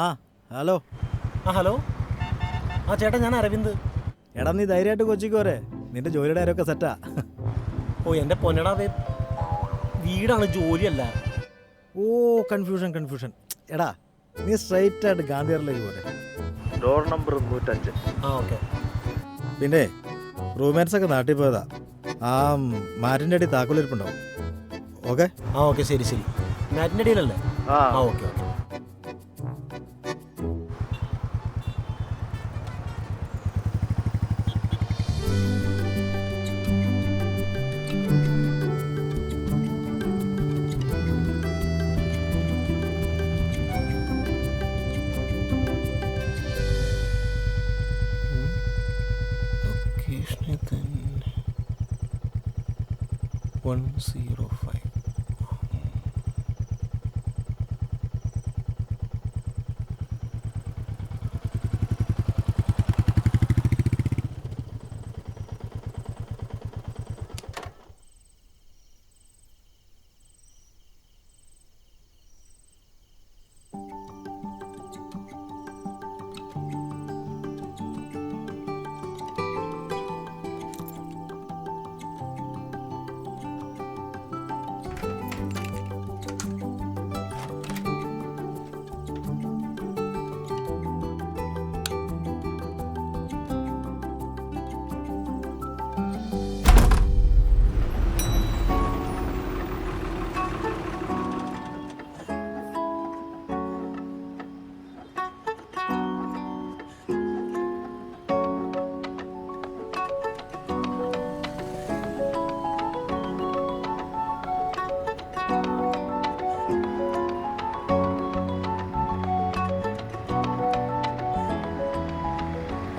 ആ hello. Hello. ചേട്ടാ, ഞാൻ അരവിന്ദ്. എടാ, നീ ധൈര്യമായിട്ട് കൊച്ചിക്ക് പോരെ, നിന്റെ ജോലിയുടെ കാര്യമൊക്കെ സെറ്റാ. എൻ്റെ പൊന്നടാ, വീടാണ്, ജോലിയല്ല. ഓ, കൺഫ്യൂഷൻ. എടാ, നീ സ്ട്രൈറ്റ് ആയിട്ട് ഗാന്ധിയാറിലേക്ക് പോരെ, ഡോർ നമ്പർ 105. ഓക്കെ. പിന്നെ റൂംമേറ്റ്സ് ഒക്കെ നാട്ടിൽ പോയതാ. ആ മാറ്റിൻ്റെ അടി താക്കോലിരിപ്പുണ്ടാവും. ഓക്കെ. ഓക്കെ, ശരി. മാറ്റിൻ്റെ അടിയിലല്ലേ? ഓക്കെ. ലൊക്കേഷനിൽ തന്നെ 105.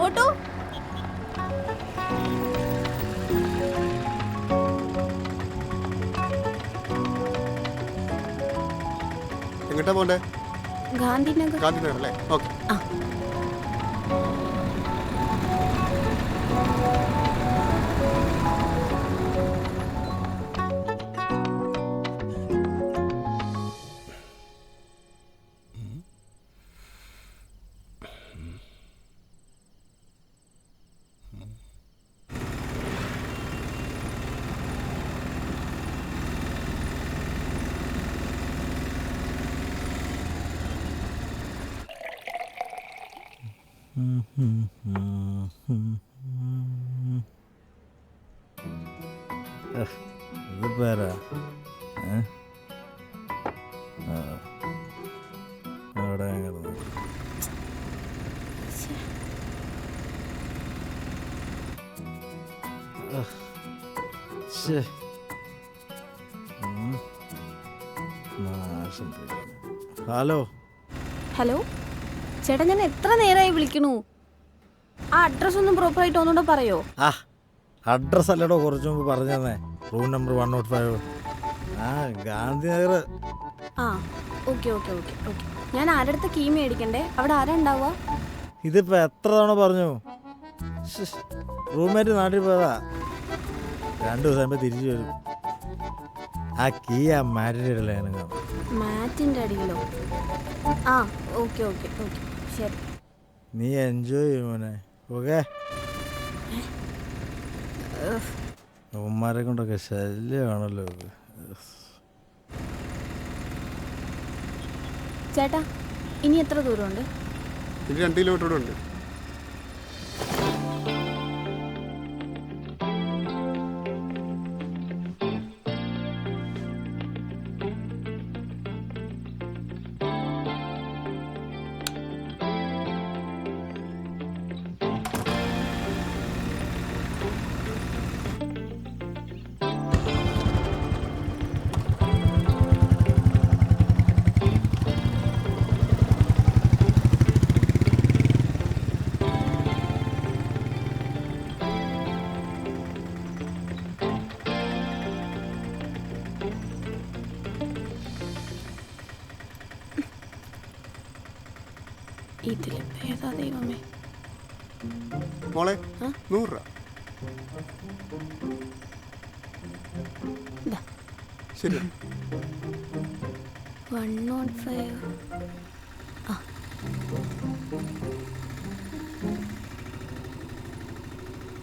ഓട്ടോ. എങ്ങോട്ടാ പോണ്ടേ? ഗാന്ധിനഗർ. ഗാന്ധിനഗർ അല്ലേ? ഓക്കെ. ഇത് പേരാ അവിടെ ഹലോ. ഹലോ ചേട്ടാ, ഞാൻ എത്ര നേരമായി വിളിക്കണു. ആ അഡ്രസ് ഒന്നും പ്രോപ്പറായിട്ട് ഒന്നുകൂടെ പറയോ? അഡ്രസ് അല്ലടോ, കുറച്ച് മുമ്പ് പറഞ്ഞു തന്നെ. Room number 105. ഗാന്ധിനഗർ. ഓക്കെ. ഞാൻ ആരടുത്ത് കീ മേടിക്കണ്ടേ? അവിടെ ആരാ ഉണ്ടാവുക? ഇതിപ്പോ എത്ര തവണ പറഞ്ഞു. റൂംമേറ്റ് നാട്ടിൽ പോയതാ, 2 ദിവസം ആകുമ്പോൾ തിരിച്ചു വരും. ആ കീ ആ മാറ്റിൻ്റെ ഇടയിലെ മാറ്റിൻ്റെ അടിയിലോ? ഓക്കെ. ശരി, നീ എൻജോയ് ചെയ്യും മോനെ. ഓക്കെ. ഉമ്മാരെ കൊണ്ടൊക്കെ ശല്യമാണല്ലോ. ചേട്ടാ, ഇനി എത്ര ദൂരമുണ്ട്? ഇനി 2 കിലോമീറ്റർ ഉണ്ട്. ഇതിലിപ്പോ ഏതാ ദൈവമേ? മോളെ ആ? 100 രൂപ. ഇതാ ശരി 105. ആ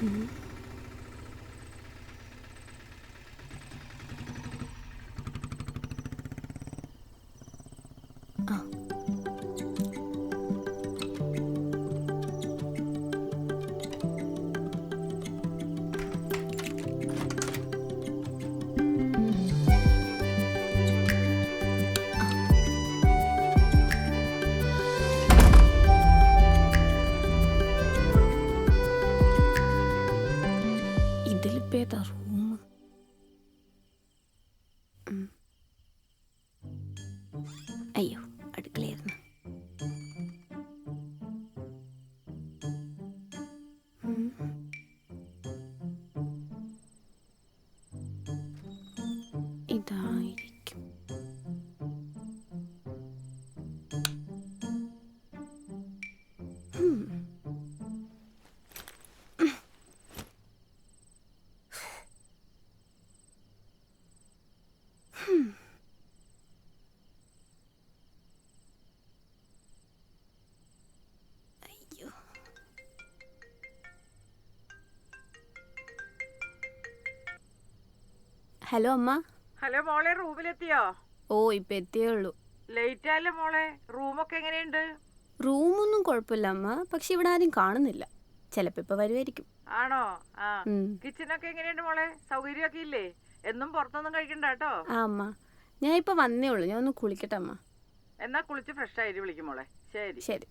ഉം. ആ ഇതിലിപ്പോ ഏതാ റൂം? അയ്യോ അടുക്കളയായിരുന്നു. ഉം. ഇതായിരിക്കും. ഉം. അയ്യോ ഹലോ അമ്മ. ഹലോ മോളെ, റൂമിലെത്തിയോ? ഓ ഇപ്പൊ എത്തിയേ ഉള്ളൂ. ലേറ്റ് ആയല്ലോ മോളെ. റൂമൊക്കെ എങ്ങനെയുണ്ട്? റൂമൊന്നും കുഴപ്പമില്ല അമ്മ, പക്ഷെ ഇവിടെ ആരും കാണുന്നില്ല. ചിലപ്പോ ഇപ്പൊ വരുമായിരിക്കും. ആണോ? ആ ഉം. കിച്ചണൊക്കെ എങ്ങനെയുണ്ട് മോളെ? സൗകര്യമൊക്കെ ഇല്ലേ? എന്നും പുറത്തൊന്നും കഴിക്കണ്ട കേട്ടോ. ആ അമ്മ, ഞാൻ ഇപ്പൊ വന്നേ ഉള്ളൂ. ഞാൻ ഒന്ന് കുളിക്കട്ടെ അമ്മ. എന്നാ കുളിച്ച് ഫ്രഷ് ആയിട്ട് വിളിക്കും മോളെ. ശരി. ശരി.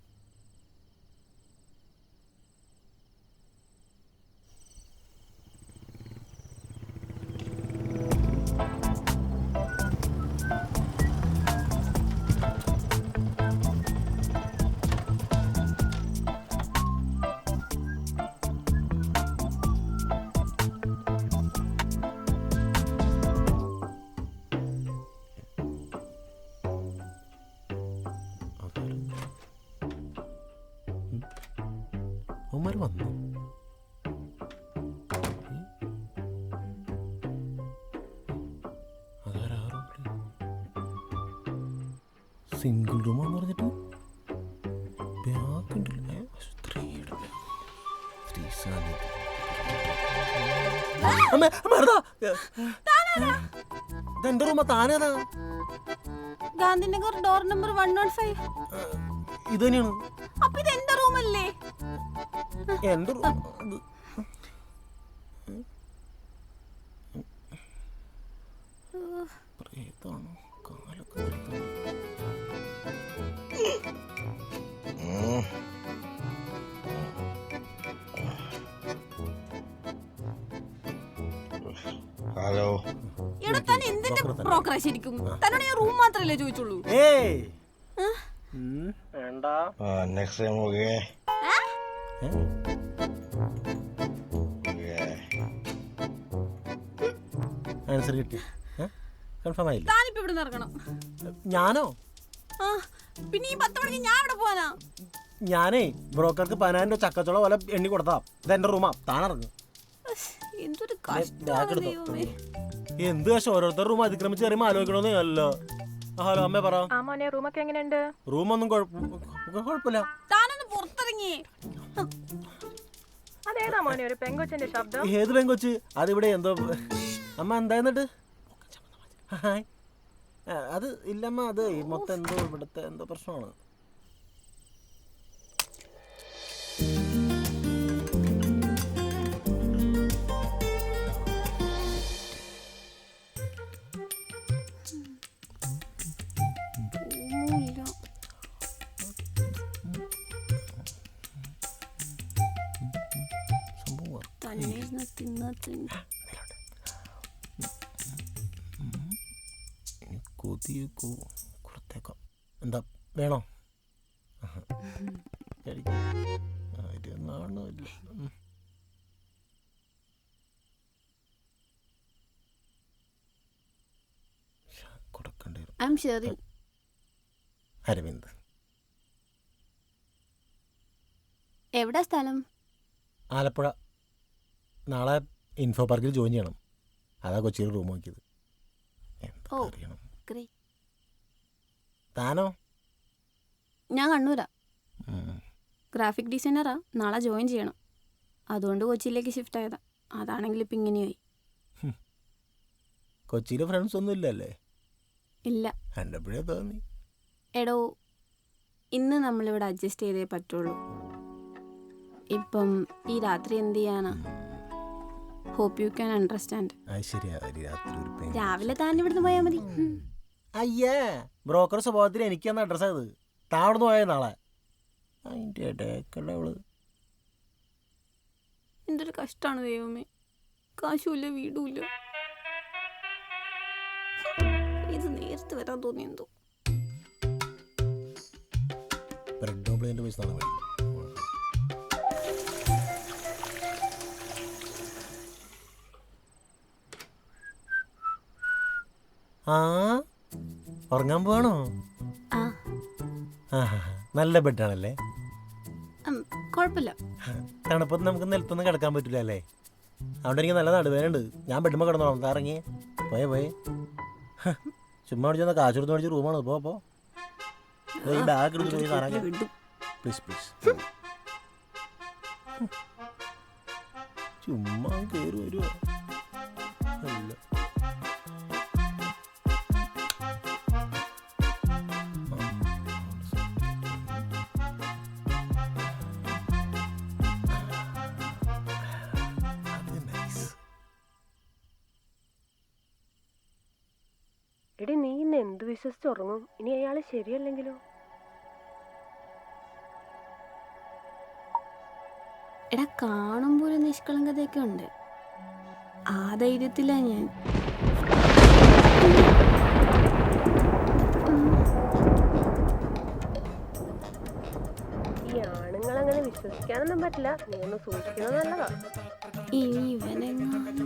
അവന്മാർ വന്നു. സിംഗിൾ റൂമാന്ന് പറഞ്ഞിട്ട് എന്റെ റൂമ താനേതാ? Gandhinagar door number 105. ഇത് തന്നെയാണ് അപ്പൊ ഇത് എന്റെ റൂമല്ലേ? എന്റെ റൂം. പ്രേതാണോ? കാലൊക്കെ നിർത്തണം. ഹലോ. എടാ താൻ എന്തിന്റെ ബ്രോക്കറാ ശരിക്കും? തന്നോട് ഞാൻ റൂം മാത്രല്ലേ ചോദിച്ചുള്ളൂ. ഏയ് വേണ്ട. Next time okay. ആൻസർ കിട്ടി. കൺഫേം ആയില്ലേ? താനിപ്പോ ഇവിടെ ഇറങ്ങണം. ഞാനോ? പിന്നെ ഈ 10 മണിക്ക് ഞാൻ ഇവിടെ പോവാനാ? ഞാനേ ബ്രോക്കർക്ക് 10,000 രൂപ ചക്കച്ചോള പോലെ എണ്ണി കൊടുത്താ. ഇതെന്റെ റൂമാ, താനിറങ്ങും. എന്തൊരു കഷ്ടമാണ് ദൈവമേ. എന്ത് കാശ് ഓരോരുത്തർ റൂം അതിക്രമിച്ച് കയറിയുമ്പോ ആലോചിക്കണമെന്നേ അല്ലോ. ഹലോ അമ്മേ പറ. റൂമൊക്കെ എങ്ങനെയുണ്ട്? റൂമൊന്നും കുഴപ്പമില്ല. താനൊന്ന് പുറത്തിറങ്ങിയേ. അതേതാ മോനെ ഒരു പെങ്കൊച്ചിന്റെ ശബ്ദം? ഏത് പെങ്കൊച്ച്? അതിവിടെ എന്തോ. അമ്മ എന്താന്നിട്ട്? അത് ഇല്ലമ്മ, അത് മൊത്തം എന്തോ ഇവിടുത്തെ എന്തോ പ്രശ്നമാണ്. കൊടുത്തേക്കാം. എന്താ വേണോ? കൊടുക്കണ്ടേ? അരവിന്ദ് എവിടെ സ്ഥലം? ആലപ്പുഴ. നാളെ ഇൻഫോ പാർക്കിൽ ജോയിൻ ചെയ്യണം. അതാ കൊച്ചിയിൽ റൂം നോക്കിയത്. എന്താ ഓ. അറിയണം. Great. താനോ? ഞാൻ കണ്ണൂരാ. ഉം. ഗ്രാഫിക് ഡിസൈനറാ. നാളെ ജോയിൻ ചെയ്യണം. അതുകൊണ്ട് കൊച്ചിയിലേക്ക് ഷിഫ്റ്റ് ആയതാ. അതാണെങ്കിൽ ഇപ്പം ഇങ്ങനെയായി. കൊച്ചിയിലെ ഫ്രണ്ട്സ് ഒന്നും ഇല്ലല്ലേ? ഇല്ല. കണ്ടപ്പോഴേ തോന്നി. എടോ, ഇന്ന് നമ്മളിവിടെ അഡ്ജസ്റ്റ് ചെയ്തേ പറ്റുള്ളൂ. ഇപ്പം ഈ രാത്രി എന്ത് ചെയ്യാനാ? Hope you can understand. അത് ശരിയാ. രാത്രി ഒരു pain. രാവിലെ താൻ ഇവിടുന്ന് പോയാൽ മതി. അയ്യേ, ബ്രോക്കർ സ്വഭാവത്തിൽ എനിക്കെന്ന അഡ്രസ്സ് അത്. താൻ അവിടുന്ന് പോയത് നാളെ. അതിൻ്റെ ഇടയ്ക്കുള്ള അവള്. എന്തൊരു കഷ്ടമാണ് ദൈവമേ. കാശുമില്ല, വീടുമില്ല. ഇത് നേരത്തെ വരാൻ തോന്നി എന്തോ. ബ്രെഡ് ഓംപ്ലേറ്റിന്റെ പൈസ നാളെ മേടിക്കും. ആ, ഉറങ്ങാൻ പോവാണോ? ആ, നല്ല ബെഡാണല്ലേ? കുഴപ്പമില്ല. തണുപ്പത്ത് നമുക്ക് നിലത്തൊന്നും കിടക്കാൻ പറ്റില്ല അല്ലേ? അതുകൊണ്ട് എനിക്ക് നല്ല നടുവേനുണ്ട്. ഞാൻ ബെഡുമ്പോൾ കിടന്നോളാം. ഇറങ്ങിയേ പോയേ. ചുമ്മാ അടിച്ചെന്നാൽ കാശ് കൊടുത്ത് മേടിച്ച റൂമാണ്. പോ ഈ ബാഗ് എടുത്ത് പോയി കാണാൻ. പ്ലീസ് ചുമ്മാ കയറി വരുമോ? അല്ല. എടി, നീ ഇന്ന് എന്ത് വിശ്വസിച്ചുറങ്ങും? ഇനി അയാള് ശരിയല്ലെങ്കിലോ? എടാ, കാണുമ്പോൾ ഒരു നിഷ്കളങ്കതയൊക്കെ ഉണ്ട്. ആ ധൈര്യത്തിലാ ഞാൻ. ഈ ആണുങ്ങളങ്ങനെ വിശ്വസിക്കാനൊന്നും പറ്റില്ല. നീ ഒന്ന് സൂക്ഷിക്കുന്നത് നല്ലതാ. ഇനി ഇവനെങ്ങാനും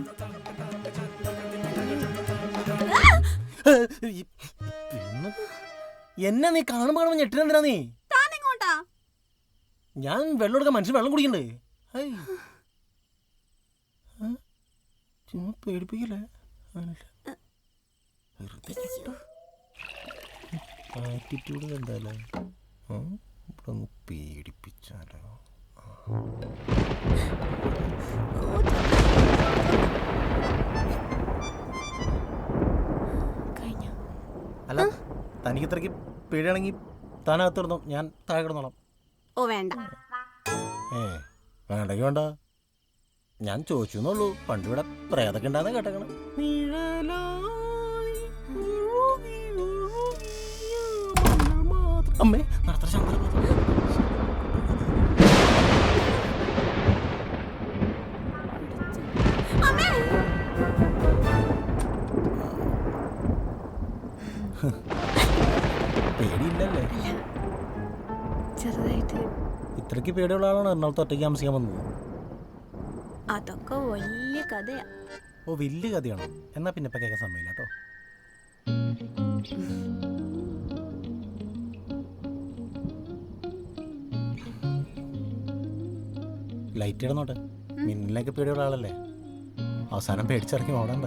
എന്നെ നീ കാണുമ്പോ ഞെട്ടിനെന്തിനാ നീ? താനെങ്ങോട്ടാ? ഞാൻ വെള്ളം എടുക്കാൻ മനുഷ്യൻ വെള്ളം കുടിക്കണ്ടേ? ചുമ്മാ പേടിപ്പിക്കല്ലേ? ആറ്റിറ്റ്യൂഡ് കണ്ടാലേ ഇവിടെ ഒന്ന് പേടിപ്പിച്ചാലോ? അല്ല, തനിക്ക് ഇത്രയ്ക്ക് പേടിയാണെങ്കിൽ താനകത്ത് കിടന്നോ, ഞാൻ താഴെ കിടന്നോളാം. ഓ വേണ്ട. വേണ്ടെങ്കിൽ വേണ്ട. ഞാൻ ചോദിച്ചു എന്നുള്ളൂ. പണ്ട് ഇവിടെ പ്രേതൊക്കെ ഉണ്ടാകുന്ന കേട്ടേക്കണം. അമ്മേ, നടത്ത ശങ്കര പേടിയില്ലല്ലേ? ചെറുതായിട്ട്. ഇത്രയ്ക്ക് പേടിയുള്ള ആളാണ് എറണാകുളത്ത് ഒറ്റയ്ക്ക് താമസിക്കാൻ വന്നത്. അതൊക്കെ വലിയ കഥയാ. ഓ, വലിയ കഥയാണോ? എന്നാ പിന്നെ ഇപ്പം കേൾക്കാൻ സമയമില്ല കേട്ടോ. ലൈറ്റ് ഇടുന്നോട്ടെ. മിന്നലിനൊക്കെ പേടിയുള്ള ആളല്ലേ? അവസാനം പേടിച്ചിറക്കി ഓടണ്ട.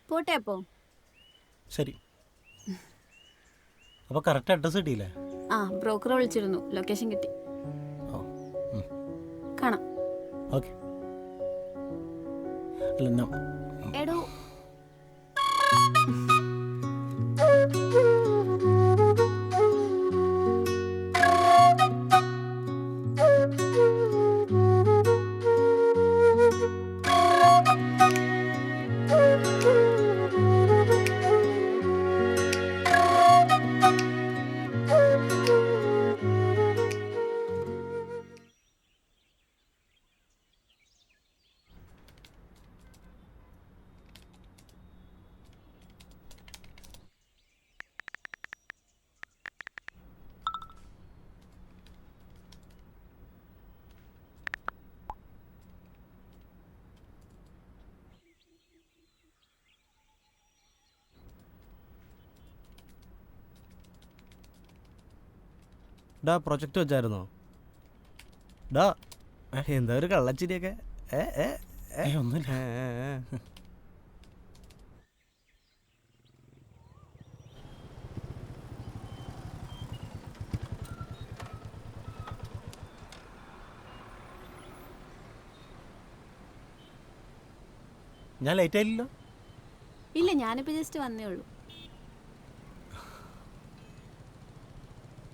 പോട്ടെ അപ്പോ. ശരി. അപ്പോൾ കറക്റ്റ് അഡ്രസ്സ് കിട്ടിയില്ലേ? ആ, ബ്രോക്കർ വിളിച്ചിരുന്നു. ലൊക്കേഷൻ കിട്ടി. ഓ, കാണാം. ഓക്കെ. അല്ല, എടോ, ഡാ പ്രൊജക്റ്റ് വെച്ചായിരുന്നോ? ഡാ എന്താ ഒരു കള്ളച്ചിരിയൊക്കെ? ഒന്നുമില്ല. ഞാൻ ലേറ്റ് ആയില്ലല്ലോ. ഇല്ല, ഞാനിപ്പോൾ ജസ്റ്റ് വന്നേ ഉള്ളൂ.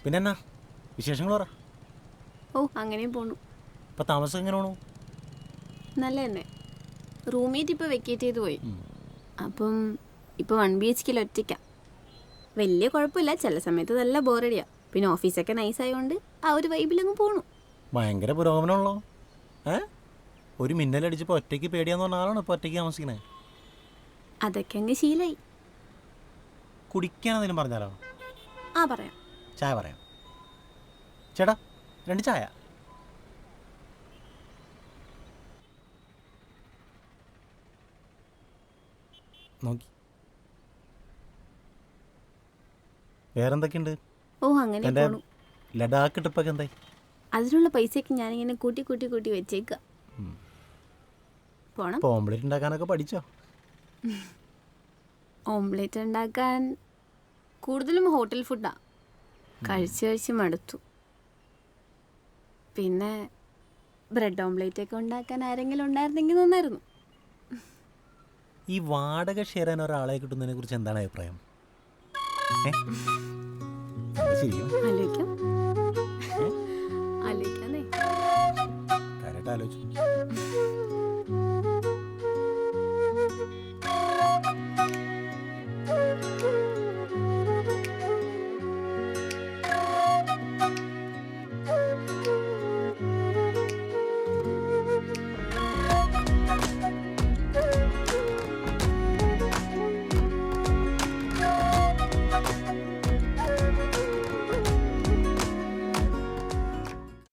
പിന്നെ എന്നാ വിശേഷങ്ങൾ പറ. ഓ, അങ്ങനെയും പോണു. ഇപ്പം താമസം എങ്ങനെ പോണു? നല്ല തന്നെ. റൂംമേറ്റ് ഇപ്പോൾ വെക്കേറ്റ് ചെയ്ത് പോയി. അപ്പം ഇപ്പോൾ 1 BHK ഒറ്റയ്ക്കാം. വലിയ കുഴപ്പമില്ല, ചില സമയത്ത് നല്ല ബോറടിയാ. പിന്നെ ഓഫീസൊക്കെ നൈസ് ആയതുകൊണ്ട് ആ ഒരു വൈബിലങ്ങ് പോണു. ഭയങ്കര പുരോഗമനമുള്ളോ? ഒരു മിന്നലടിച്ചപ്പോൾ ഒറ്റയ്ക്ക് പേടിയാന്ന് പറഞ്ഞ ആളാണ് ഇപ്പോൾ ഒറ്റയ്ക്ക് താമസിക്കണേ. അതൊക്കെ അങ്ങ് ശീലായി. കുടിക്കാൻ എന്തെങ്കിലും പറഞ്ഞാലോ? ആ, പറയാം. ചായ പറയാം. ചേട്ടാ 2 ചായ. നോക്കി വേറെന്തൊക്കെയുണ്ട്? ഓ, അങ്ങനെ എൻ്റെ പോണു. ലഡാക്ക് ട്രിപ്പൊക്കെ എന്തായി? അതിനുള്ള പൈസയൊക്കെ ഞാനിങ്ങനെ കൂട്ടി വെച്ചേക്കുക. പോണം. ഇപ്പോൾ ഓംലെറ്റ് ഉണ്ടാക്കാനൊക്കെ പഠിച്ചോ? ഓംലെറ്റ് ഉണ്ടാക്കാൻ കൂടുതലും ഹോട്ടൽ ഫുഡാണ്. കഴിച്ച് മടുത്തു. പിന്നെ ബ്രെഡ് ഓംലെറ്റ് ഒക്കെ ഉണ്ടാക്കാൻ ആരെങ്കിലും ഉണ്ടായിരുന്നെങ്കിൽ നന്നായിരുന്നു. ഈ വാടക ഷെയർ ചെയ്യാൻ ഒരാളെ കിട്ടുന്നതിനെ കുറിച്ച് എന്താണ് അഭിപ്രായം? ശരിക്കും ആലോചിക്കാന്നേ. കാര്യമായിട്ട് ആലോചിച്ചു.